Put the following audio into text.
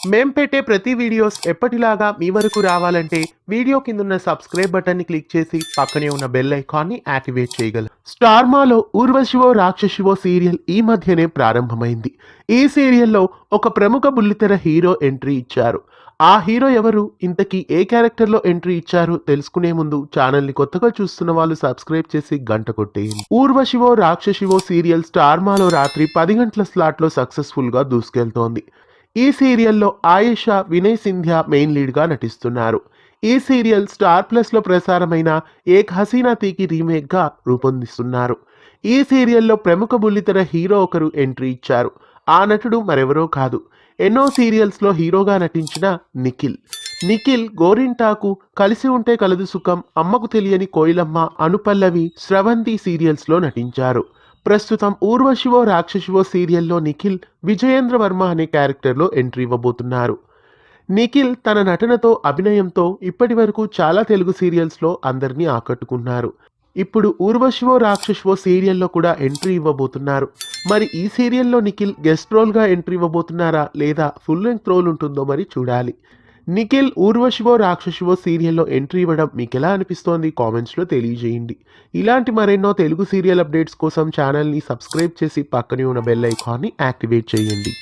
మేం పెట్టే ప్రతి వీడియోస్ ఎప్పటిలాగా మీ వరకు రావాలంటే వీడియో కిందున్న సబ్స్క్రైబ్ బటన్ని క్లిక్ చేసి పక్కనే ఉన్న బెల్ ఐకాన్ని యాక్టివేట్ చేయగలరు. స్టార్ మాలో ఊర్వశివో రాక్షసివో సీరియల్ ఈ మధ్యనే ప్రారంభమైంది. ఈ సీరియల్లో ఒక ప్రముఖ బుల్లితెర హీరో ఎంట్రీ ఇచ్చారు. ఆ హీరో ఎవరు, ఇంతకీ ఏ క్యారెక్టర్లో ఎంట్రీ ఇచ్చారు తెలుసుకునే ముందు ఛానల్ని కొత్తగా చూస్తున్న వాళ్ళు సబ్స్క్రైబ్ చేసి గంట కొట్టేయండి. ఊర్వశివో రాక్షసివో సీరియల్ స్టార్ మాలో రాత్రి 10 గంటల స్లాట్లో సక్సెస్ఫుల్గా దూసుకెళ్తోంది. ఈ సీరియల్లో ఆయేషా, వినయ్ సింధ్యా మెయిన్ లీడ్గా నటిస్తున్నారు. ఈ సీరియల్ స్టార్ ప్లస్లో ప్రసారమైన ఏక్ హసీనా తీకి రీమేక్గా రూపొందిస్తున్నారు. ఈ సీరియల్లో ప్రముఖ బుల్లితెర హీరో ఒకరు ఎంట్రీ ఇచ్చారు. ఆ నటుడు మరెవరో కాదు, ఎన్నో సీరియల్స్లో హీరోగా నటించిన నిఖిల్. నిఖిల్ గోరింటాకు, కలిసి ఉంటే కలదు సుఖం, అమ్మకు తెలియని కోయిలమ్మ, అనుపల్లవి, స్రవంతి సీరియల్స్లో నటించారు. ప్రస్తుతం ఊర్వశివో రాక్షసివో సీరియల్లో నిఖిల్ విజయేంద్ర వర్మ అనే క్యారెక్టర్లో ఎంట్రీ ఇవ్వబోతున్నారు. నిఖిల్ తన నటనతో, అభినయంతో ఇప్పటి వరకు చాలా తెలుగు సీరియల్స్లో అందరినీ ఆకట్టుకున్నారు. ఇప్పుడు ఊర్వశివో రాక్షసివో సీరియల్లో కూడా ఎంట్రీ ఇవ్వబోతున్నారు. మరి ఈ సీరియల్లో నిఖిల్ గెస్ట్ రోల్గా ఎంట్రీ ఇవ్వబోతున్నారా లేదా ఫుల్ లెంగ్త్ రోల్ ఉంటుందో మరి చూడాలి. నిఖిల్ ఊర్వశివో రాక్షసివో సీరియల్లో ఎంట్రీ ఇవ్వడం మీకు ఎలా అనిపిస్తోంది కామెంట్స్లో తెలియజేయండి. ఇలాంటి మరెన్నో తెలుగు సీరియల్ అప్డేట్స్ కోసం ఛానల్ని సబ్స్క్రైబ్ చేసి పక్కనే ఉన్న బెల్ ఐకాన్ని యాక్టివేట్ చేయండి.